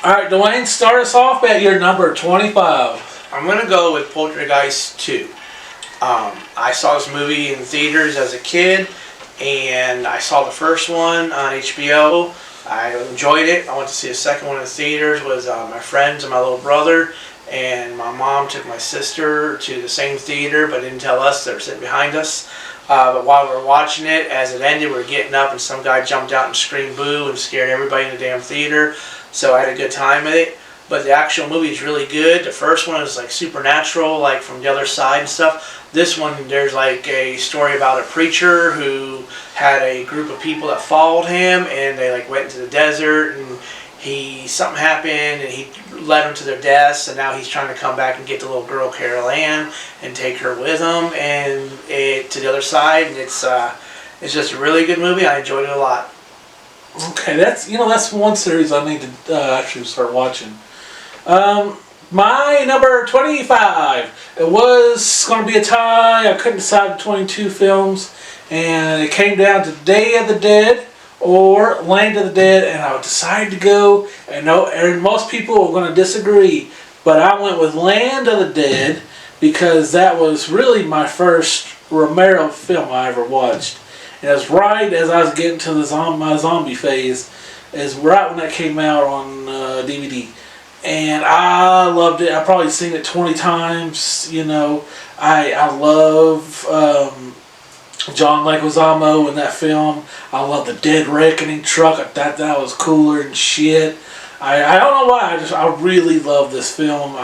All right, Dwayne, start us off at your number 25. I'm going to go with Poltergeist 2. I saw this movie in theaters as a kid, and I saw the first one on HBO. I enjoyed it. I went to see the second one in theaters with my friends and my little brother, and my mom took my sister to the same theater, but didn't tell us. They were sitting behind us. But while we were watching it, as it ended, we were getting up, and some guy jumped out and screamed boo and scared everybody in the damn theater. So I had a good time with it. But the actual movie is really good. The first one is like supernatural, like from the other side and stuff. This one, there's like a story about a preacher who had a group of people that followed him, and they like went into the desert, and something happened, and he led them to their deaths, and now he's trying to come back and get the little girl Carol Ann and take her with him and to the other side. And it's just a really good movie. I enjoyed it a lot. Okay, that's one series I need to actually start watching. My number 25. It was going to be a tie. I couldn't decide between two films, and it came down to Day of the Dead or Land of the Dead, and I decided to go. And most people are going to disagree, but I went with Land of the Dead because that was really my first Romero film I ever watched. And it was right as I was getting to my zombie phase, is right when that came out on DVD. And I loved it. I've probably seen it 20 times. I love John Leguizamo in that film. I love the Dead Reckoning truck. I thought that was cooler than shit. I don't know why. I really love this film.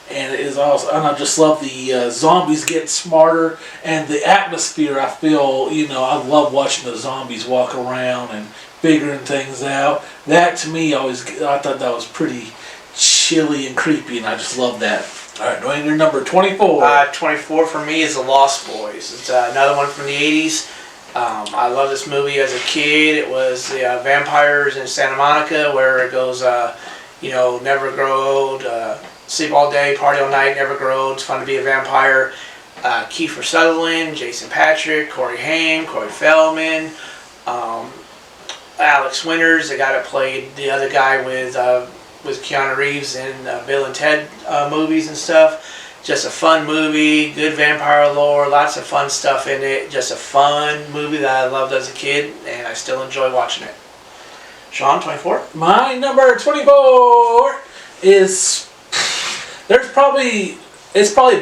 And it is also, and I just love the zombies getting smarter and the atmosphere. I feel, I love watching the zombies walk around and figuring things out. That to me I thought that was pretty chilly and creepy, and I just love that. All right, Dwayne, you're number 24. 24 for me is The Lost Boys. It's another one from the 80s. I love this movie as a kid. It was the vampires in Santa Monica, where it goes, never grow old, sleep all day, party all night, never grow old. It's fun to be a vampire. Kiefer Sutherland, Jason Patric, Corey Haim, Corey Feldman, Alex Winters, the guy that played the other guy with Keanu Reeves in Bill and Ted movies and stuff. Just a fun movie, good vampire lore, lots of fun stuff in it. Just a fun movie that I loved as a kid, and I still enjoy watching it. Sean, 24? My number 24 is... it's probably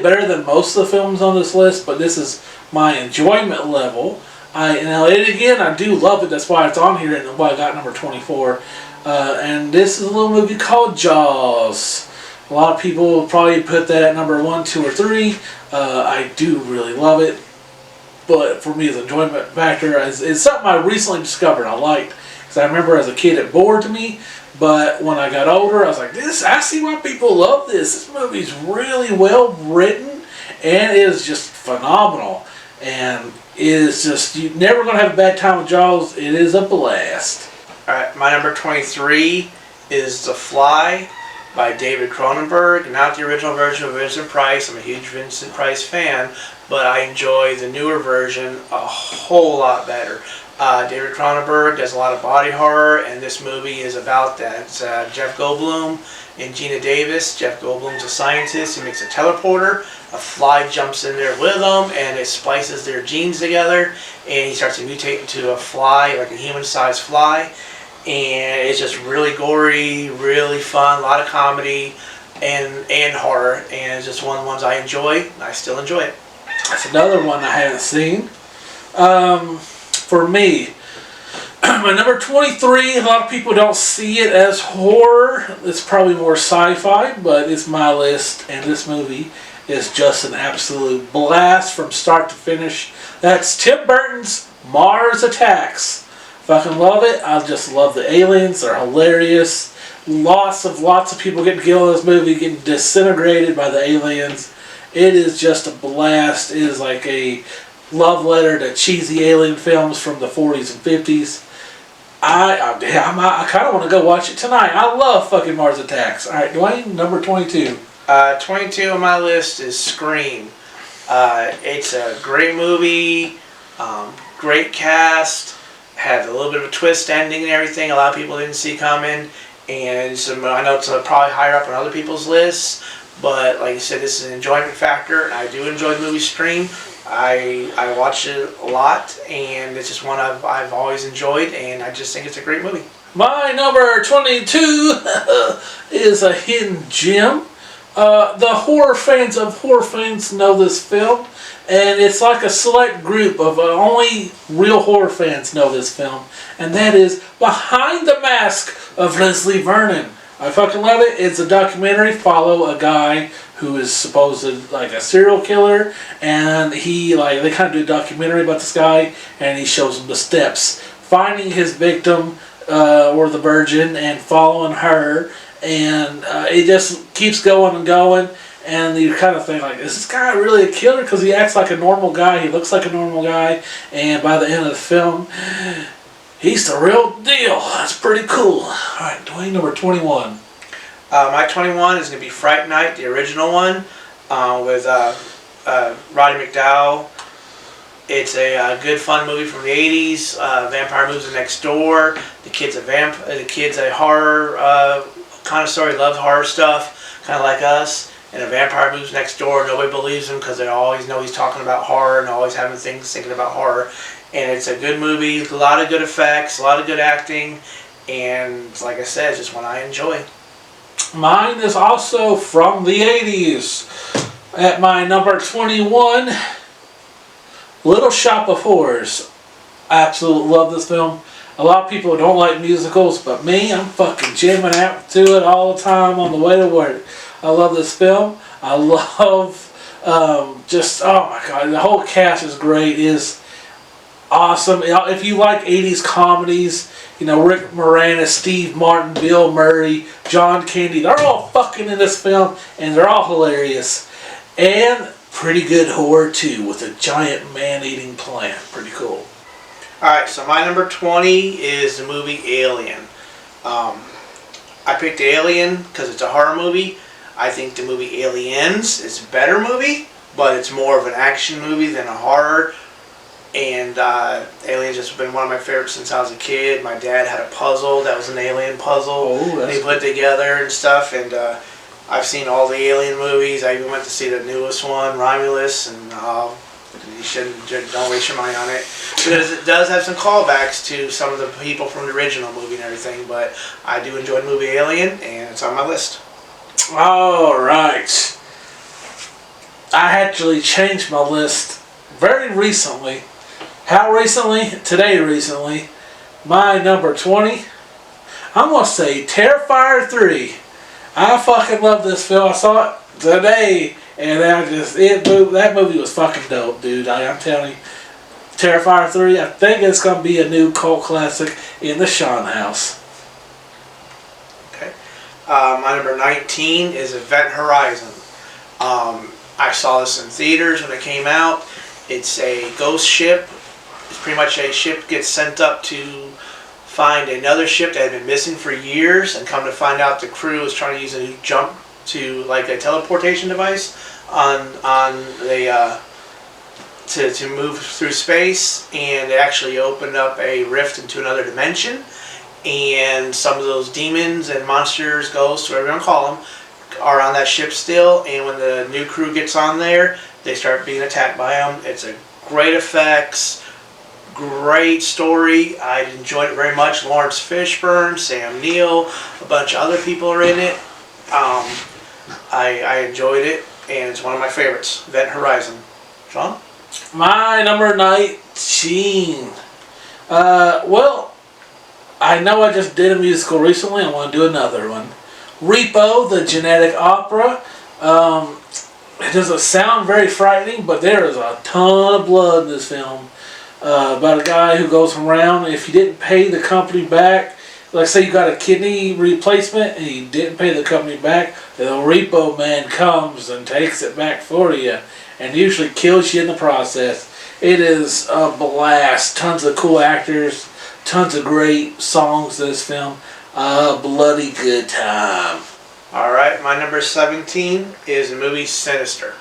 better than most of the films on this list, but this is my enjoyment level. I do love it. That's why it's on here, and why I got number 24. And this is a little movie called Jaws. A lot of people will probably put that at number 1, 2, or 3. I do really love it, but for me, as enjoyment factor, it's something I recently discovered I liked. Because I remember as a kid it bored me, but when I got older, I was like, I see why people love this. This movie's really well written, and it is just phenomenal. And it is just, you're never going to have a bad time with Jaws. It is a blast. Alright, my number 23 is The Fly by David Cronenberg. Not the original version of Vincent Price. I'm a huge Vincent Price fan, but I enjoy the newer version a whole lot better. David Cronenberg does a lot of body horror, and this movie is about that. It's Jeff Goldblum and Gina Davis. Jeff Goldblum's a scientist. He makes a teleporter. A fly jumps in there with him, and it splices their genes together, and he starts to mutate into a fly, like a human-sized fly. And it's just really gory, really fun, a lot of comedy and horror, and it's just one of the ones I enjoy. I still enjoy it. That's another one I haven't seen. For me, my number 23, a lot of people don't see it as horror. It's probably more sci-fi, but it's my list, and this movie is just an absolute blast from start to finish. That's Tim Burton's Mars Attacks. Fucking love it. I just love the aliens. They're hilarious. Lots of people getting killed in this movie, getting disintegrated by the aliens. It is just a blast. It is like a love letter to cheesy alien films from the 40s and 50s. I kind of want to go watch it tonight. I love fucking Mars Attacks. All right, Dwayne, number 22. 22 on my list is Scream. It's a great movie, great cast, had a little bit of a twist ending and everything a lot of people didn't see coming, and I know it's probably higher up on other people's lists, but like I said, this is an enjoyment factor. I do enjoy the movie Scream. I watch it a lot, and it's just one I've always enjoyed, and I just think it's a great movie. My number 22 is a hidden gem. The horror fans of horror fans know this film, and it's like a select group of only real horror fans know this film, and that is Behind the Mask of Leslie Vernon. I fucking love it. It's a documentary. Follow a guy who is supposed like a serial killer, and they kind of do a documentary about this guy, and he shows him the steps, finding his victim or the virgin, and following her, and it just keeps going and going, and you kind of think like, is this guy really a killer? Because he acts like a normal guy, he looks like a normal guy, and by the end of the film, he's the real deal. That's pretty cool. Alright, Dwayne, number 21. My 21 is going to be Fright Night, the original one, with Roddy McDowell. It's a good, fun movie from the 80s. Vampire moves in next door. The kid's a horror connoisseur. He loves horror stuff, kind of like us. And a vampire moves next door. Nobody believes him because they always know he's talking about horror and always having things thinking about horror. And it's a good movie. A lot of good effects, a lot of good acting, and like I said, it's just one I enjoy. Mine is also from the 80s. At my number 21, Little Shop of Horrors. I absolutely love this film. A lot of people don't like musicals, but me, I'm fucking jamming out to it all the time on the way to work. I love this film. I love oh my god, the whole cast is great. It is awesome. If you like 80s comedies, Rick Moranis, Steve Martin, Bill Murray, John Candy, they're all fucking in this film, and they're all hilarious. And pretty good horror too, with a giant man-eating plant. Pretty cool. Alright, so my number 20 is the movie Alien. I picked Alien because it's a horror movie. I think the movie Aliens is a better movie, but it's more of an action movie than a horror. And Aliens has been one of my favorites since I was a kid. My dad had a puzzle that was an alien puzzle they put together and stuff. And I've seen all the Alien movies. I even went to see the newest one, Romulus, and don't waste your money on it, because it does have some callbacks to some of the people from the original movie and everything. But I do enjoy the movie Alien, and it's on my list. All right. I actually changed my list very recently. How recently? Today recently. My number 20, I'm going to say Terrifier 3. I fucking love this film. I saw it today, and that movie was fucking dope, dude. I'm telling you. Terrifier 3, I think it's going to be a new cult classic in the Sean house. Okay. My number 19 is Event Horizon. I saw this in theaters when it came out. It's a ghost ship. It's pretty much a ship gets sent up to find another ship that had been missing for years, and come to find out the crew is trying to use a new jump to like a teleportation device to move through space, and it actually opened up a rift into another dimension, and some of those demons and monsters, ghosts, whatever you want to call them, are on that ship still. And when the new crew gets on there, they start being attacked by them. It's a great effects. Great story. I enjoyed it very much. Lawrence Fishburne, Sam Neill, a bunch of other people are in it. I enjoyed it, and it's one of my favorites. Event Horizon. Sean? My number 19. Well, I know I just did a musical recently. I want to do another one. Repo, the Genetic Opera. It doesn't sound very frightening, but there is a ton of blood in this film. About a guy who goes around, if you didn't pay the company back, like say you got a kidney replacement and you didn't pay the company back, the repo man comes and takes it back for you, and usually kills you in the process. It is a blast. Tons of cool actors, tons of great songs in this film. A bloody good time. Alright, my number 17 is the movie Sinister.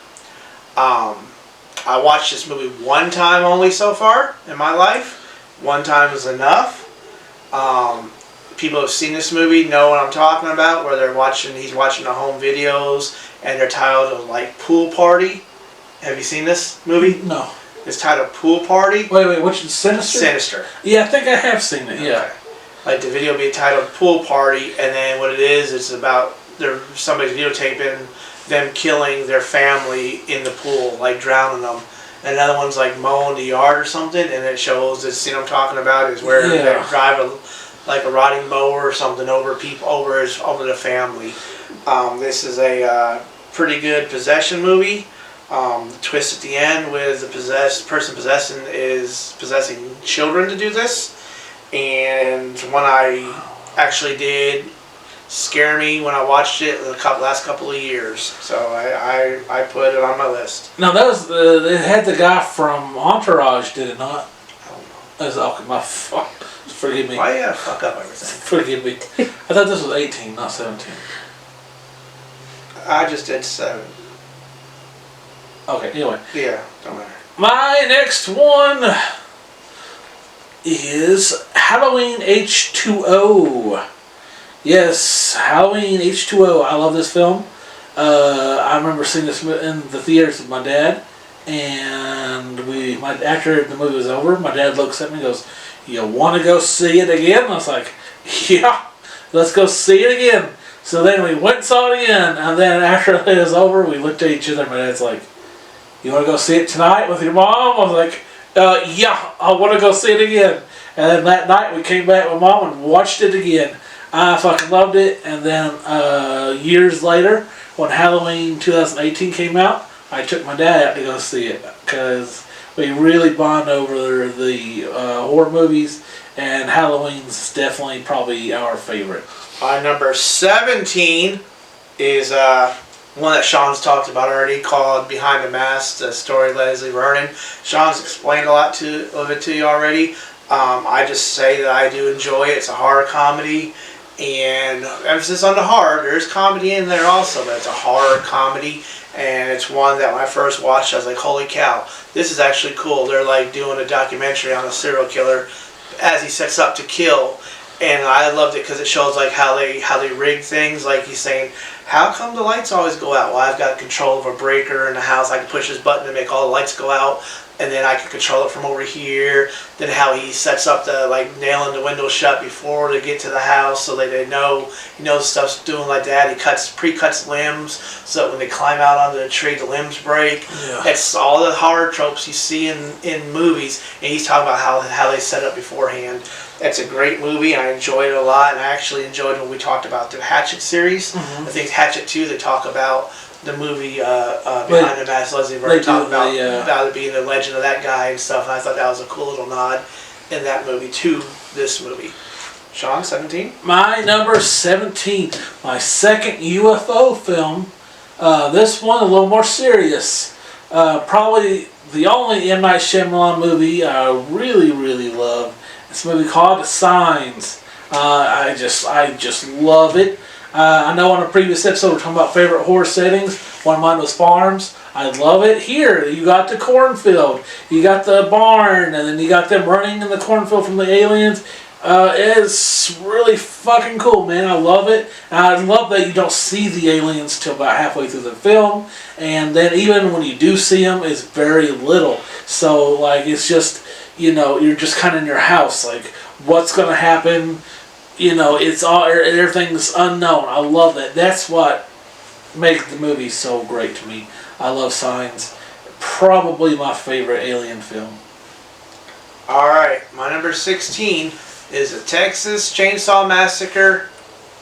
I watched this movie one time only so far in my life. One time is enough. people who've seen this movie know what I'm talking about, where he's watching the home videos, and they're titled like Pool Party. Have you seen this movie? No. It's titled Pool Party. Wait, which is Sinister? Sinister. Yeah, I think I have seen it, yeah. Okay. Like the video being titled Pool Party, and then what it is, it's about somebody's videotaping them killing their family in the pool, like drowning them. And another one's like mowing the yard or something, and it shows, the scene I'm talking about is where they drive a rotting mower or something over the family. This is a pretty good possession movie. The twist at the end with the person possessing children to do this, and one I actually did scare me when I watched it the last couple of years. So I put it on my list. Now that was it had the guy from Entourage, did it not? I don't know. That was okay. Forgive me. Why you gotta fuck up everything? Forgive me. I thought this was 18, not 17. I just did 7. Okay, anyway. Yeah, don't matter. My next one is Halloween H2O. Yes, Halloween H2O. I love this film. I remember seeing this in the theaters with my dad, and after the movie was over, my dad looks at me and goes, "You want to go see it again?" And I was like, "Yeah, let's go see it again." So then we went and saw it again, and then after it was over, we looked at each other. My dad's like, "You want to go see it tonight with your mom?" I was like, "Yeah, I want to go see it again." And then that night we came back with mom and watched it again. I fucking loved it. And then years later, when Halloween 2018 came out, I took my dad out to go see it because we really bond over the horror movies, and Halloween's definitely probably our favorite. Number 17 is one that Sean's talked about already, called Behind the Mask, the story Leslie Vernon. Sean's explained a lot of it to you already. I just say that I do enjoy it. It's a horror comedy, and emphasis on the horror. There's comedy in there also, but it's a horror comedy, and it's one that when I first watched, I was like, holy cow, this is actually cool. They're like doing a documentary on a serial killer as he sets up to kill. And I loved it because it shows like how they rig things. Like he's saying, how come the lights always go out? Well, I've got control of a breaker in the house. I can push this button to make all the lights go out, and then I can control it from over here. Then how he sets up the nailing the window shut before they get to the house, so that they know stuff's doing like that. He pre-cuts limbs so that when they climb out onto the tree, the limbs break. Yeah. It's all the horror tropes you see in movies, and he's talking about how they set up beforehand. It's a great movie, and I enjoyed it a lot. And I actually enjoyed when we talked about the Hatchet series. Mm-hmm. I think Hatchet 2, they talk about the movie Behind the Mask. Leslie Vernon talking about it being the legend of that guy and stuff. And I thought that was a cool little nod in that movie to this movie. Sean, 17? My number 17, my second UFO film. This one a little more serious. Probably the only M. Night Shyamalan movie I really, really love. It's a movie called Signs. I just love it. I know on a previous episode we were talking about favorite horror settings. One of mine was farms. I love it. Here, you got the cornfield, you got the barn, and then you got them running in the cornfield from the aliens. It's really fucking cool, man. I love it. And I love that you don't see the aliens till about halfway through the film, and then even when you do see them, it's very little. So like it's just, you're just kind of in your house, like what's gonna happen. It's all, everything's unknown. I love that. That's what makes the movie so great to me. I love Signs. Probably my favorite alien film. Alright, my number 16 is The Texas Chainsaw Massacre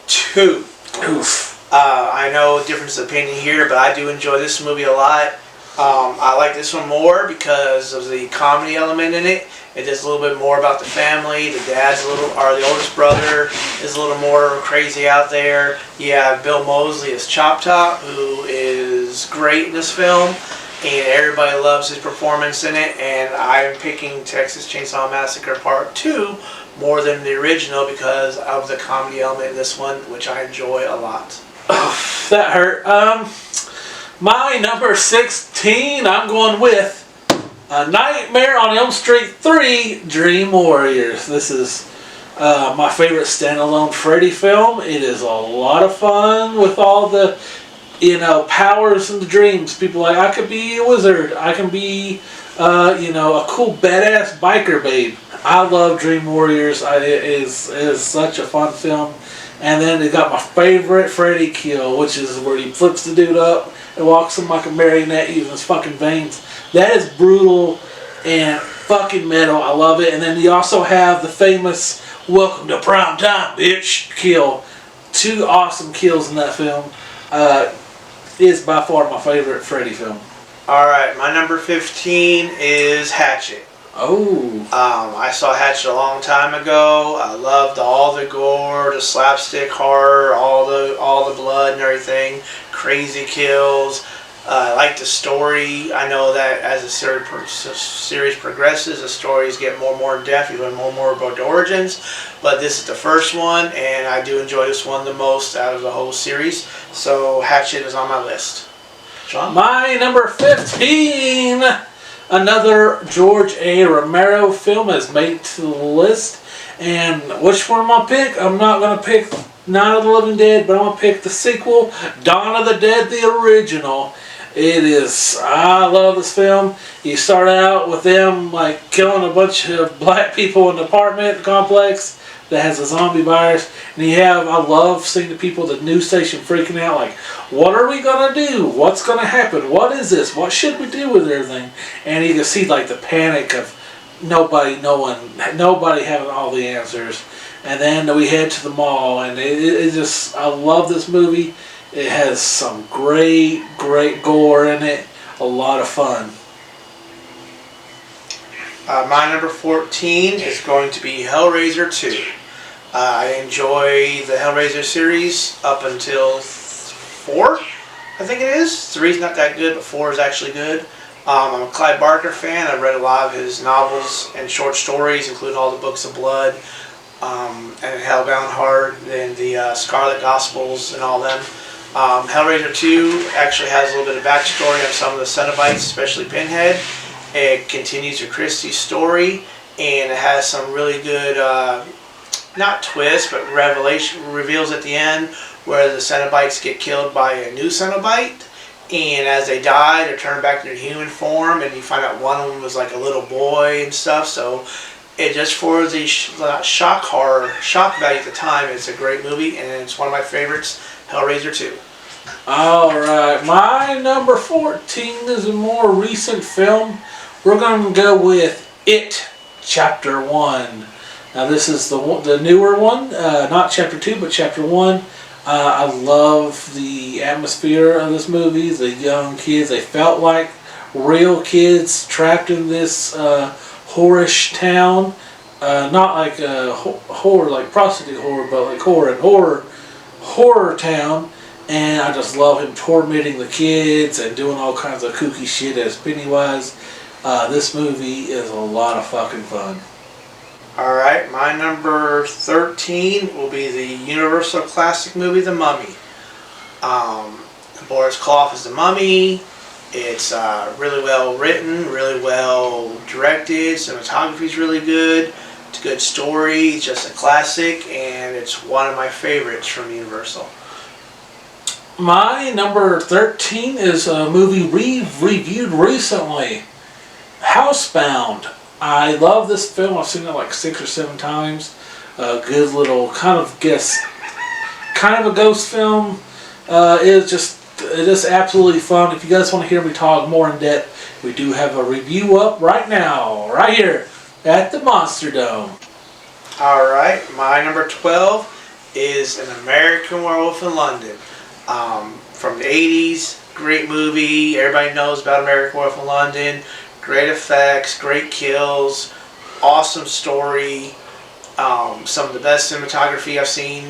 2. Oof. I know difference of opinion here, but I do enjoy this movie a lot. I like this one more because of the comedy element in it. It is a little bit more about the family. The the oldest brother is a little more crazy out there. You have Bill Moseley as Chop Top, who is great in this film, and everybody loves his performance in it. And I'm picking Texas Chainsaw Massacre Part 2 more than the original because of the comedy element in this one, which I enjoy a lot. Oh, that hurt. My number 16, I'm going with A Nightmare on Elm Street 3, Dream Warriors. This is My favorite standalone Freddy film. It is a lot of fun with all the, powers and the dreams. People like, I could be a wizard. I can be, a cool badass biker babe. I love Dream Warriors. It is such a fun film. And then they got my favorite Freddy kill, which is where he flips the dude up and walks him like a marionette using his fucking veins. That is brutal and fucking metal. I love it. And then you also have the famous "Welcome to Prime Time, bitch" kill. 2 awesome kills in that film. Is by far my favorite Freddy film. Alright, my number 15 is Hatchet. Oh. I saw Hatchet a long time ago. I loved all the gore, the slapstick horror, all the blood and everything, crazy kills. I like the story. I know that as the series progresses, the stories get more and more in depth. You learn more and more about the origins. But this is the first one, and I do enjoy this one the most out of the whole series. So Hatchet is on my list. John? My number 15, another George A. Romero film has made it to the list. And which one am I pick? I'm not going to pick Night of the Living Dead, but I'm going to pick the sequel, Dawn of the Dead, the original. I love this film. You start out with them like killing a bunch of black people in an apartment complex that has a zombie virus. And I love seeing the people at the news station freaking out like, what are we going to do? What's going to happen? What is this? What should we do with everything? And you can see like the panic of nobody having all the answers. And then we head to the mall, and I love this movie. It has some great gore in it. A lot of fun. My number 14 is going to be Hellraiser 2. I enjoy the Hellraiser series up until 4, I think it is. 3's not that good, but 4 is actually good. I'm a Clive Barker fan. I've read a lot of his novels and short stories, including all the books of Blood, and Hellbound Heart, and the Scarlet Gospels, and all them. Hellraiser 2 actually has a little bit of backstory on some of the Cenobites, especially Pinhead. It continues with Christie's story, and it has some really good, not twists, but reveals at the end where the Cenobites get killed by a new Cenobite, and as they die, they're turned back to their human form, and you find out one of them was like a little boy and stuff. So it just for the shock value at the time, it's a great movie, and it's one of my favorites. Hellraiser 2. Alright, my number 14 is a more recent film. We're going to go with It, Chapter 1. Now this is the newer one, not Chapter 2, but Chapter 1. I love the atmosphere of this movie, the young kids. They felt like real kids trapped in this whorish town. Not like horror, like prostitute horror, but like horror town. And I just love him tormenting the kids and doing all kinds of kooky shit as Pennywise. This movie is a lot of fucking fun. Alright, my number 13 will be the Universal classic movie, The Mummy. Boris Karloff is the Mummy. It's really well written, really well directed. Cinematography is really good. It's a good story. It's just a classic, and it's one of my favorites from Universal. My number 13 is a movie we've reviewed recently, Housebound. I love this film. I've seen it like 6 or 7 times. A good little kind of a ghost film. It's just absolutely fun. If you guys want to hear me talk more in depth, we do have a review up right now, right here at the Monster Dome. Alright, my number 12 is An American Werewolf in London. From the 80s, great movie. Everybody knows about American Werewolf in London. Great effects, great kills, awesome story. Some of the best cinematography I've seen.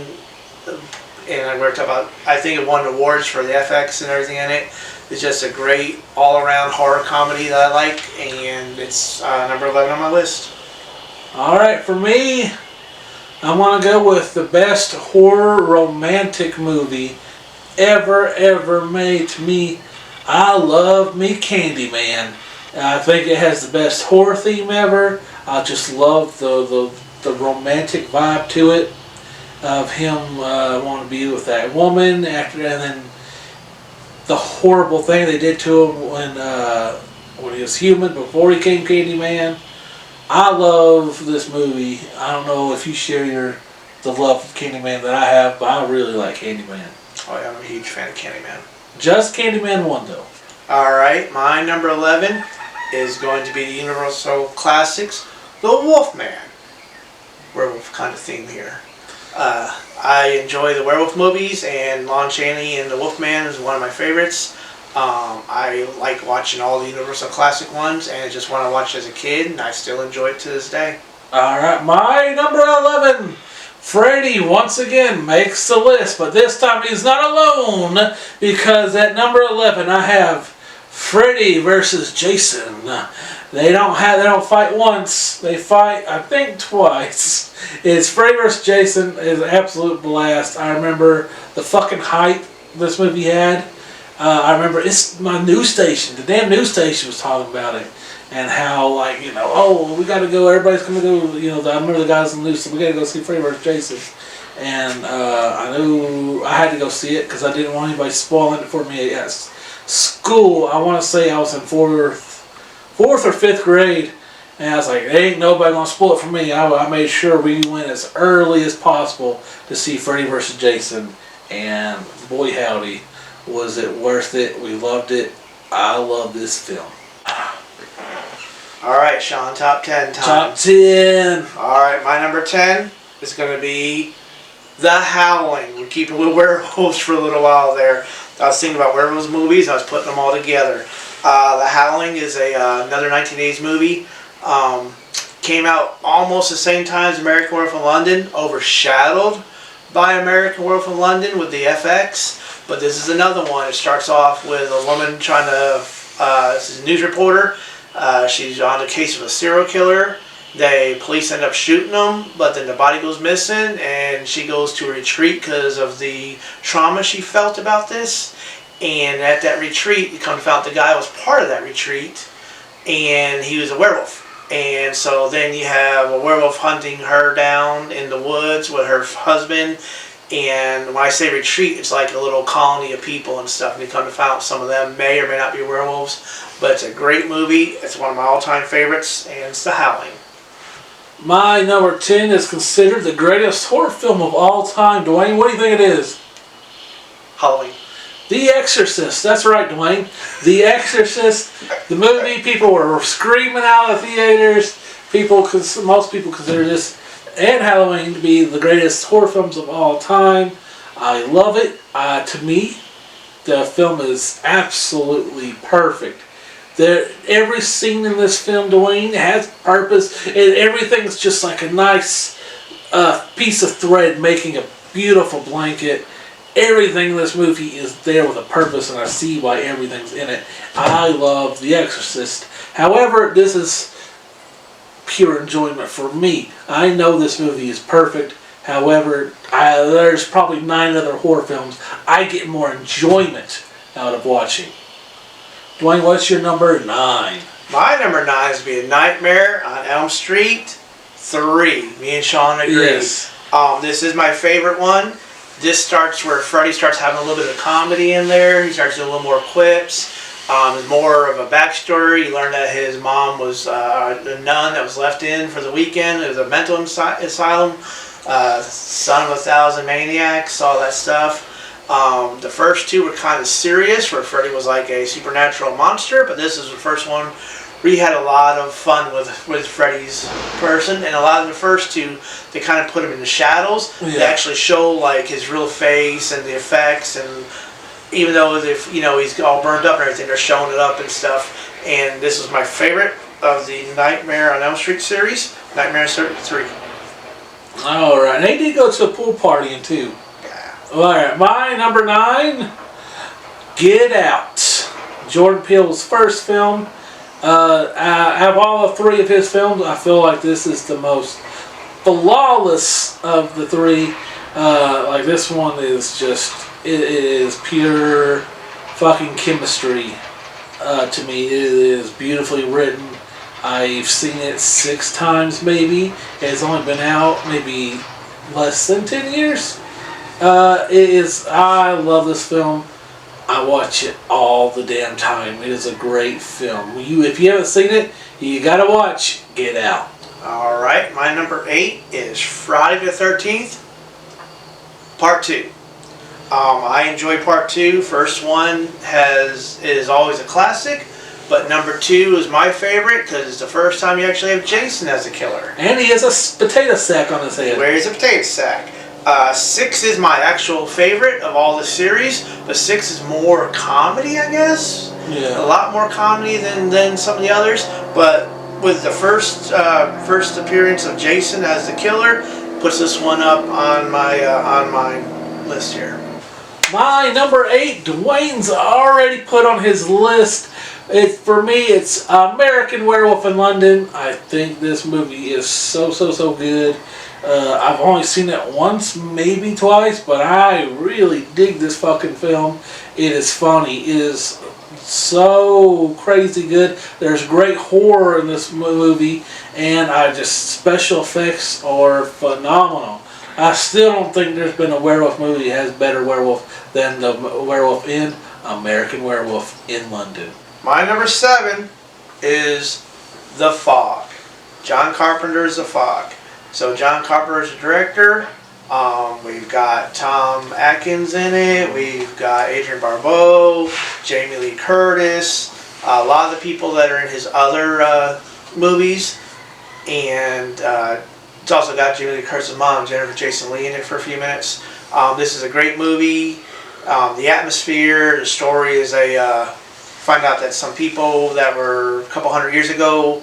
And I think it won awards for the FX and everything in it. It's just a great all-around horror comedy that I like, and it's number 11 on my list. Alright, for me, I want to go with the best horror romantic movie ever made. To me, I love me Candyman. I think it has the best horror theme ever. I just love the romantic vibe to it of him wanting to be with that woman after, and then the horrible thing they did to him when he was human before he became Candyman. I love this movie. I don't know if you share the love of Candyman that I have, but I really like Candyman. Oh yeah, I'm a huge fan of Candyman. Just Candyman 1 though. Alright, my number 11 is going to be the Universal Classics, The Wolfman. Werewolf kind of theme here. I enjoy the werewolf movies, and Lon Chaney and The Wolfman is one of my favorites. I like watching all the Universal Classic ones, and it's just one I watched as a kid, and I still enjoy it to this day. Alright, my number 11. Freddy once again makes the list, but this time he's not alone, because at number 11 I have Freddy versus Jason. They don't fight once. They fight, I think, twice. It's Freddy vs. Jason is an absolute blast. I remember the fucking hype this movie had. I remember it's my news station. The damn news station was talking about it. And how, like, oh, we gotta go, everybody's gonna go, I remember the guys in the news said, we gotta go see Freddy vs. Jason. And I knew I had to go see it because I didn't want anybody spoiling it for me at school. I want to say I was in fourth or fifth grade. And I was like, ain't nobody gonna spoil it for me. I made sure we went as early as possible to see Freddy vs. Jason. And boy howdy, was it worth it. We loved it. I love this film. Alright, Sean, top 10 time. Top 10. Alright, my number 10 is going to be The Howling. We're keeping with werewolves for a little while there. I was thinking about werewolves movies, I was putting them all together. The Howling is another 1980s movie. Came out almost the same time as American Werewolf in London, overshadowed by American Werewolf in London with the FX. But this is another one. It starts off with a woman trying to, this is a news reporter. She's on a case of a serial killer. Police end up shooting them, but then the body goes missing, and she goes to a retreat because of the trauma she felt about this. And at that retreat, you come to find out the guy was part of that retreat, and he was a werewolf. And so then you have a werewolf hunting her down in the woods with her husband. And when I say retreat, it's like a little colony of people and stuff. And you come to find out some of them may or may not be werewolves. But it's a great movie. It's one of my all-time favorites, and it's The Howling. My number 10 is considered the greatest horror film of all time. Dwayne, what do you think it is? Halloween. The Exorcist. That's right, Dwayne. The Exorcist. The movie, people were screaming out of the theaters. Most people consider this and Halloween to be the greatest horror films of all time. I love it. To me, the film is absolutely perfect. Every scene in this film, Dwayne, has purpose. Everything's just like a nice piece of thread making a beautiful blanket. Everything in this movie is there with a purpose, and I see why everything's in it. I love The Exorcist. However, this is pure enjoyment for me. I know this movie is perfect. However, there's probably 9 other horror films I get more enjoyment out of watching. Dwayne, what's your number 9? My number 9 is to be A Nightmare on Elm Street 3. Me and Sean agree. Yes. This is my favorite one. This starts where Freddy starts having a little bit of comedy in there. He starts doing a little more quips. There's more of a backstory. You learn that his mom was a nun that was left in for the weekend. It was a mental asylum. Son of 1,000 maniacs, all that stuff. The first 2 were kind of serious, where Freddy was like a supernatural monster, but this is the first one where he had a lot of fun with Freddy's person. And a lot of the first 2, they kind of put him in the shadows. Yeah. They actually show like his real face and the effects, and even though he's all burned up and everything, they're showing it up and stuff. And this is my favorite of the Nightmare on Elm Street series, Nightmare on 3. Alright, they did go to a pool party in 2. Yeah. Alright, my number 9, Get Out. Jordan Peele's first film. Out of all 3 of his films, I feel like this is the most flawless of the 3. Like this one is just, it is pure fucking chemistry to me. It is beautifully written. I've seen it 6 times maybe. It's only been out maybe less than 10 years. I love this film. I watch it all the damn time. It is a great film. If you haven't seen it, you gotta watch Get Out. All right, my number 8 is Friday the 13th, Part 2. I enjoy Part 2. First one is always a classic, but number 2 is my favorite because it's the first time you actually have Jason as a killer. And he has a potato sack on his head. He wears a potato sack. 6 is my actual favorite of all the series, but 6 is more comedy, I guess. Yeah. A lot more comedy than some of the others, but with the first appearance of Jason as the killer, puts this one up on my list here. My number 8, Dwayne's already put on his list. For me, it's American Werewolf in London. I think this movie is so good. I've only seen it once, maybe twice, but I really dig this fucking film. It is funny. It is so crazy good. There's great horror in this movie, and special effects are phenomenal. I still don't think there's been a werewolf movie that has better werewolf than the werewolf in American Werewolf in London. My number 7 is The Fog. John Carpenter's The Fog. So John Carpenter's the director. We've got Tom Atkins in it. We've got Adrienne Barbeau, Jamie Lee Curtis, a lot of the people that are in his other movies, and it's also got Jamie Lee Curtis' mom, Jennifer Jason Leigh, in it for a few minutes. This is a great movie. The atmosphere, the story is find out that some people that were a couple hundred years ago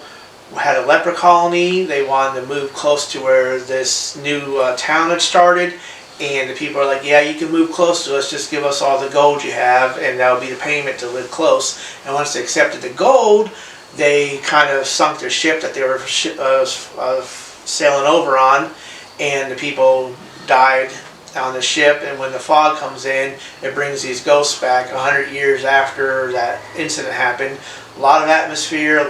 had a leper colony. They wanted to move close to where this new town had started, and the people are like, yeah, you can move close to us, just give us all the gold you have, and that would be the payment to live close. And once they accepted the gold, they kind of sunk their ship that they were sailing over on, and the people died on the ship. And when the fog comes in, it brings these ghosts back 100 years after that incident happened. A lot of atmosphere,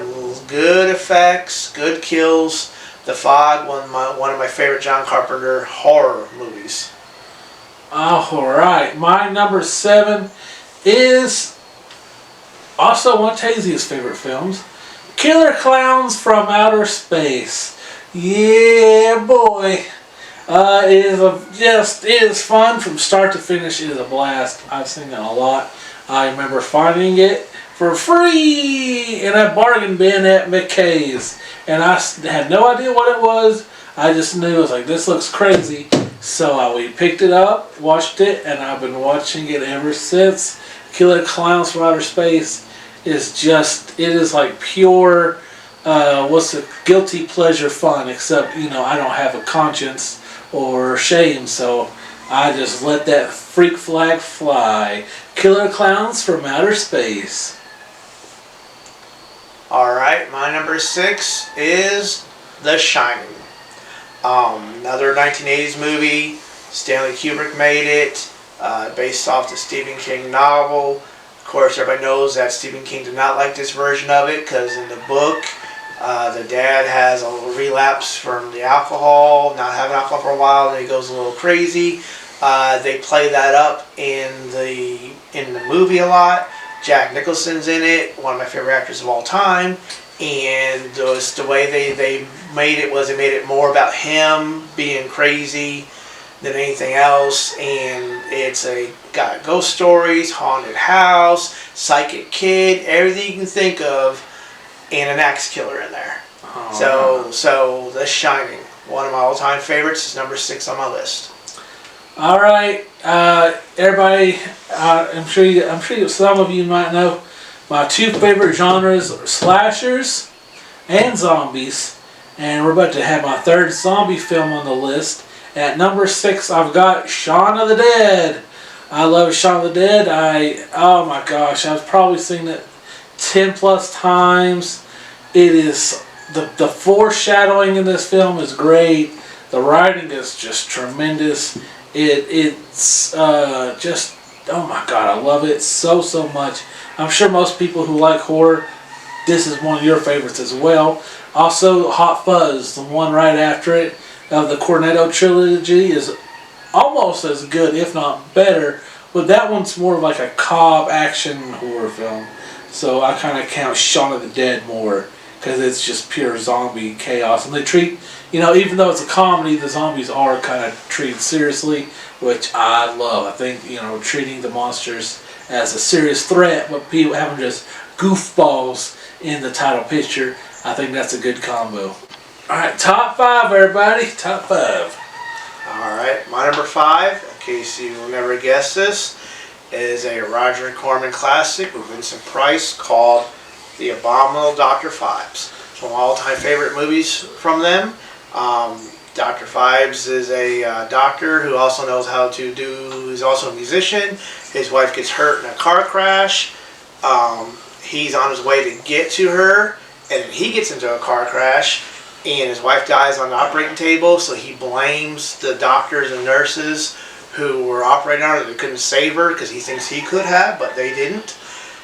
good effects, good kills. The Fog, one of my favorite John Carpenter horror movies. Alright, my number 7 is also one of Tazia's favorite films, Killer Clowns from Outer Space. Yeah, boy. It is fun from start to finish. It is a blast. I've seen it a lot. I remember finding it for free in a bargain bin at McKay's, and I had no idea what it was. I just knew it was like, this looks crazy. So we picked it up, watched it, and I've been watching it ever since. Killer Clowns from Outer Space is it is like pure, guilty pleasure fun, except, I don't have a conscience or shame, so I just let that freak flag fly. Killer Clowns from Outer Space. Alright, my number 6 is The Shining. Another 1980s movie. Stanley Kubrick made it, based off the Stephen King novel. Of course, everybody knows that Stephen King did not like this version of it, because in the book, the dad has a little relapse from the alcohol, not having alcohol for a while, and he goes a little crazy. They play that up in the movie a lot. Jack Nicholson's in it, one of my favorite actors of all time, and just the way they made it more about him being crazy than anything else. And it's got ghost stories, haunted house, psychic kid, everything you can think of, and an axe killer in there. So The Shining, one of my all-time favorites, is number 6 on my list. All right, everybody. I'm sure some of you might know my 2 favorite genres are slashers and zombies, and we're about to have my 3rd zombie film on the list. At number 6, I've got Shaun of the Dead. I love Shaun of the Dead. Oh my gosh, I've probably seen it 10 plus times. It is the foreshadowing in this film is great. The writing is just tremendous. It's just, oh my god, I love it so much. I'm sure most people who like horror this is one of your favorites as well. Also, Hot Fuzz, the one right after it of the Cornetto trilogy, is almost as good, if not better. But that one's more of like a cop action horror film. So I kind of count Shaun of the Dead more because it's just pure zombie chaos. And they treat, even though it's a comedy, the zombies are kind of treated seriously, which I love. I think, treating the monsters as a serious threat, but people having just goofballs in the title picture, I think that's a good combo. Alright, top 5, everybody. Top 5. Alright, my number 5, in case you will never guess this, is a Roger Corman classic with Vincent Price called The Abominable Dr. Phibes. It's one of my all-time favorite movies from them. Dr. Phibes is a doctor who also knows how to he's also a musician. His wife gets hurt in a car crash. He's on his way to get to her, and then he gets into a car crash, and his wife dies on the operating table, so he blames the doctors and nurses who were operating on her that couldn't save her because he thinks he could have, but they didn't.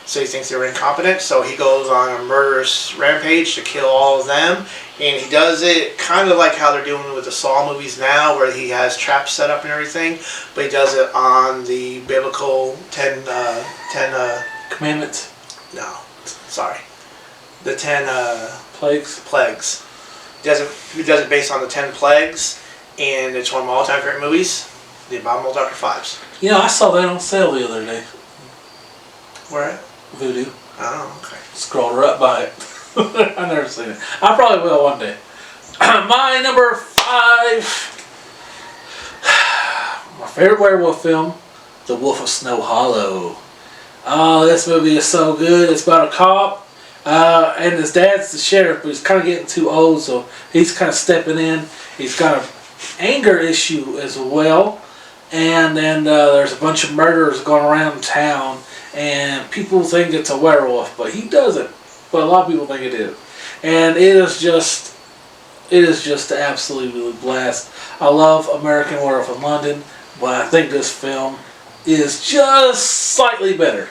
So he thinks they were incompetent, so he goes on a murderous rampage to kill all of them. And he does it kind of like how they're doing with the Saw movies now, where he has traps set up and everything, but he does it on the biblical 10 Commandments. No, sorry. The 10 Plagues. plagues. He does it based on the 10 plagues, and it's one of my all-time favorite movies, The Abominable Dr. Phibes. I saw that on sale the other day. Where at? Voodoo. Oh, okay. Scrolled right by it. I've never seen it. I probably will one day. My number 5. My favorite werewolf film, The Wolf of Snow Hollow. Oh, this movie is so good. It's about a cop, and his dad's the sheriff, but he's kind of getting too old, so he's kind of stepping in. He's got an anger issue as well, and then there's a bunch of murderers going around town, and people think it's a werewolf, but he doesn't. But a lot of people think it is, and it is just absolutely blast. I love American Werewolf in London, but I think this film is just slightly better.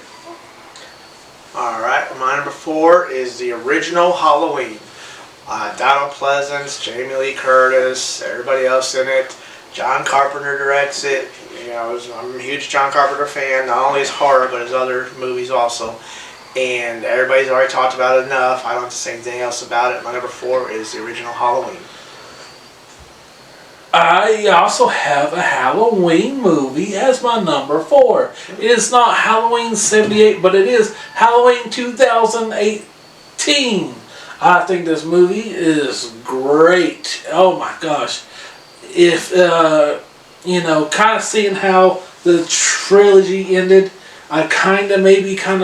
Alright, my number 4 is the original Halloween. Donald Pleasance, Jamie Lee Curtis, everybody else in it. John Carpenter directs it. I'm a huge John Carpenter fan, not only his horror, but his other movies also. And everybody's already talked about it enough. I don't have to say anything else about it. My number 4 is the original Halloween. I also have a Halloween movie as my number 4. It is not Halloween 78, but it is Halloween 2018. I think this movie is great. Oh my gosh. If, kind of seeing how the trilogy ended, I kind of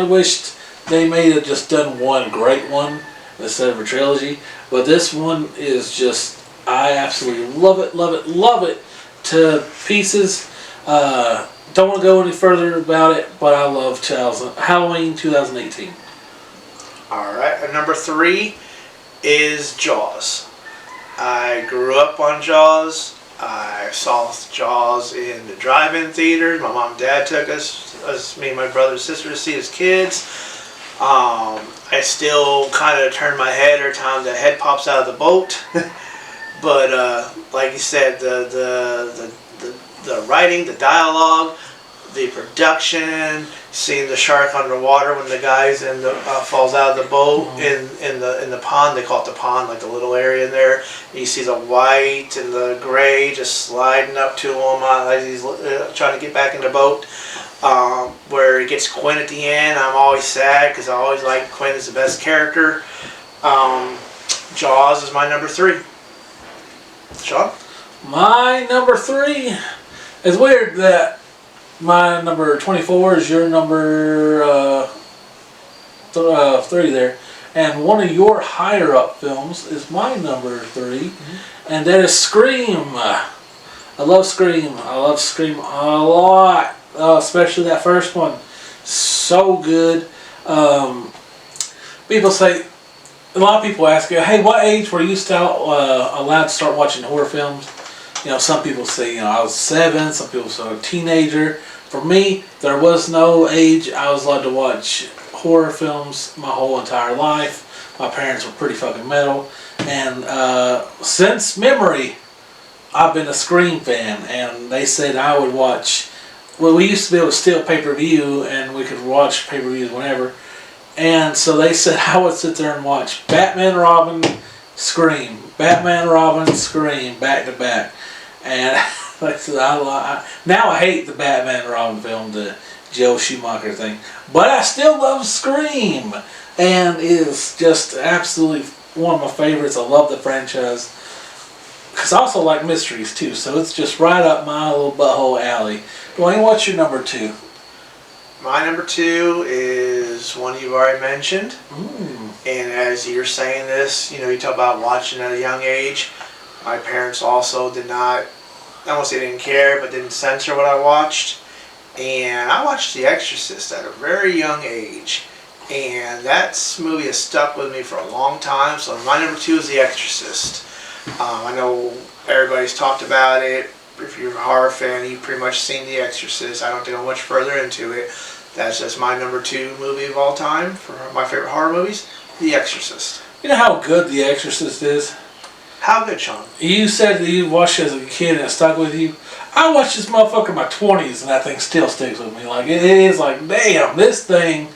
wished they may have just done one great one instead of a trilogy. But this one is just, I absolutely love it to pieces. Don't want to go any further about it, but I love Halloween 2018. Alright, and number 3 is Jaws. I grew up on Jaws. I saw Jaws in the drive-in theaters. My mom and dad took us, me and my brother and sister, to see as kids. I still kind of turn my head every time the head pops out of the boat. But like you said, the writing, the dialogue, the production, seeing the shark underwater when the guy's falls out of the boat in the pond. They call it the pond, like the little area in there. And you see the white and the gray just sliding up to him as he's trying to get back in the boat. Where he gets Quinn at the end, I'm always sad because I always like Quinn as the best character. Jaws is my number 3. Sean? My number 3. It's weird that my number 24 is your number 3 there. And one of your higher up films is my number 3. And that is Scream. I love Scream. I love Scream a lot. Especially that first one. So good. People say, a lot of people ask you, hey, what age were you allowed to start watching horror films? Some people say, I was 7. Some people say a teenager. For me, there was no age I was allowed to watch horror films my whole entire life. My parents were pretty fucking metal. And since memory, I've been a Scream fan. And they said I would watch... Well, we used to be able to steal pay-per-view, and we could watch pay-per-views whenever. And so they said I would sit there and watch Batman, Robin, Scream. Batman, Robin, Scream, back to back. And like I said, now I hate the Batman and Robin film, the Joe Schumacher thing. But I still love Scream. And it is just absolutely one of my favorites. I love the franchise. Because I also like mysteries too, so it's just right up my little butthole alley. Dwayne, what's your number 2? My number 2 is one you've already mentioned. And as you're saying this, you talk about watching at a young age. My parents also did not, I won't say didn't care, but didn't censor what I watched. And I watched The Exorcist at a very young age. And that movie has stuck with me for a long time. So my number 2 is The Exorcist. I know everybody's talked about it. If you're a horror fan, you've pretty much seen The Exorcist. I don't have to go much further into it. That's just my number 2 movie of all time for my favorite horror movies, The Exorcist. You know how good The Exorcist is? How good, Sean? You said that you watched it as a kid and it stuck with you. I watched this motherfucker in my 20s and that thing still sticks with me. Like, it is like, damn, this thing...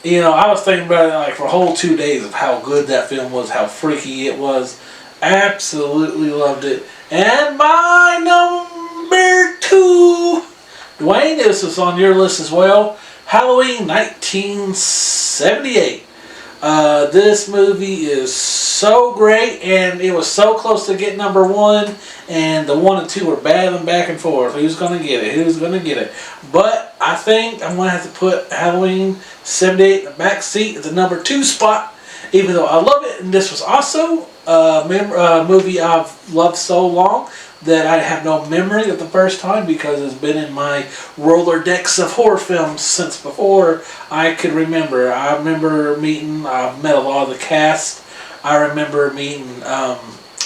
I was thinking about it like for a whole 2 days of how good that film was, how freaky it was. Absolutely loved it. And my number 2, Dwayne, this was on your list as well. Halloween 1978. This movie is so great, and it was so close to getting number 1, and the 1 and 2 were battling back and forth. Who's going to get it? Who's going to get it? But I think I'm going to have to put Halloween 78 in the back seat at the number 2 spot, even though I love it. And this was also a movie I've loved so long that I have no memory of the first time because it's been in my Rolodex of horror films since before I could remember. I remember I've met a lot of the cast. I remember meeting,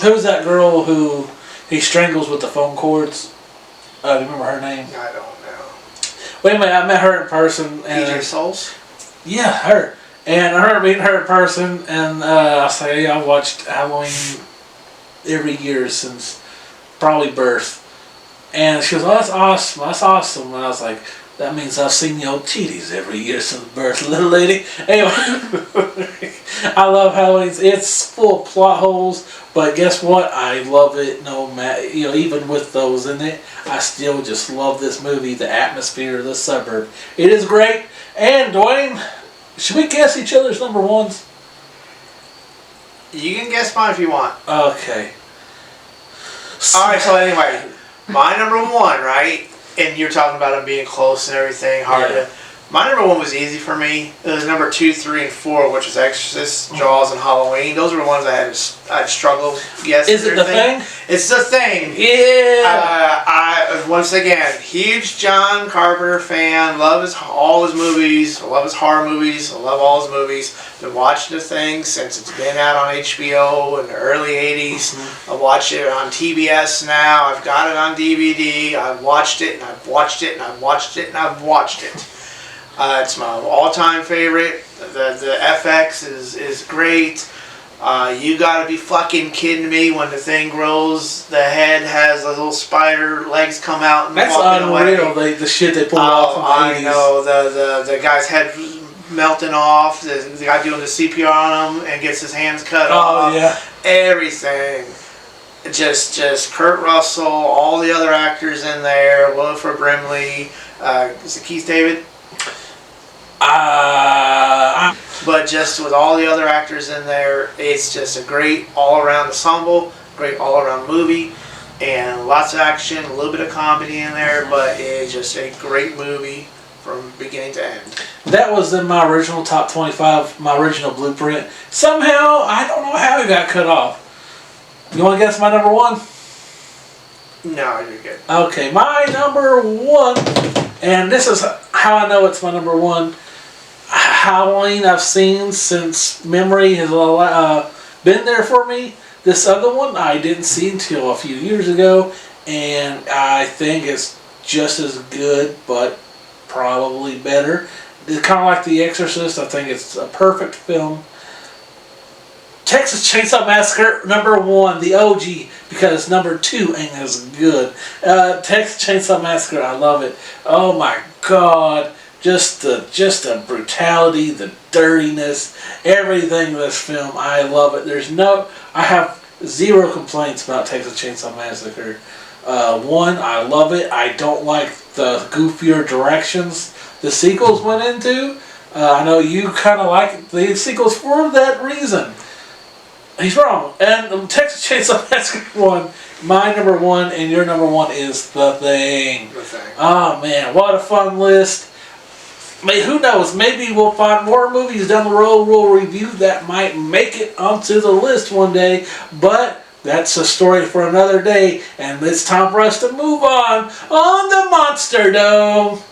who's that girl who he strangles with the phone cords? Do you remember her name? I don't know. Wait a minute, I met her in person. AJ Souls? Yeah, her. And I remember meeting her in person, and I was like, yeah, I watched Halloween every year since probably birth. And she goes, oh, that's awesome, that's awesome. And I was like, that means I've seen your titties every year since birth, little lady. Anyway, I love Halloween. It's full of plot holes, but guess what? I love it no matter, even with those in it. I still just love this movie, the atmosphere of the suburb. It is great. And Dwayne, should we guess each other's number 1s? You can guess mine if you want. Okay. Alright, so anyway, my number 1, right? And you're talking about them being close and everything, hard to... My number 1 was easy for me. It was number 2, 3, and 4, which was Exorcist, Jaws, and Halloween. Those were the ones I'd struggled guessing. Is it The Thing? It's The Thing. Yeah. I once again, huge John Carpenter fan. Love all his movies. I love his horror movies. I love all his movies. Been watching The Thing since it's been out on HBO in the early 80s. I watch it on TBS now. I've got it on DVD. I've watched it and I've watched it and I've watched it and I've watched it. It's my all-time favorite. The FX is great. You gotta be fucking kidding me when the thing grows. The head has the little spider legs come out and that's unreal. The shit they pull off. I know the guy's head melting off. The guy doing the CPR on him and gets his hands cut off. Oh yeah. Everything. Just Kurt Russell, all the other actors in there. Wilford Brimley. Is it Keith David? But just with all the other actors in there, it's just a great all-around ensemble, great all-around movie, and lots of action, a little bit of comedy in there, but it's just a great movie from beginning to end. That was in my original top 25, my original blueprint. Somehow, I don't know how it got cut off. You want to guess my number 1? No, you're good. Okay, my number 1, and this is how I know it's my number 1. Halloween I've seen since memory has been there for me. This other one I didn't see until a few years ago, and I think it's just as good, but probably better. It's kind of like The Exorcist. I think it's a perfect film. Texas Chainsaw Massacre #1, the OG, because #2 ain't as good. Texas Chainsaw Massacre, I love it. Oh my God, just the brutality, the dirtiness, everything in this film. I love it. I have zero complaints about Texas Chainsaw Massacre. One, I love it. I don't like the goofier directions the sequels went into. I know you kind of like the sequels for that reason. He's wrong. And the Texas Chainsaw Massacre 1, my #1 and your #1 is The Thing. The Thing. Oh man, what a fun list. Who knows, maybe we'll find more movies down the road we'll review that might make it onto the list one day, but that's a story for another day, and it's time for us to move on the Monster Dome.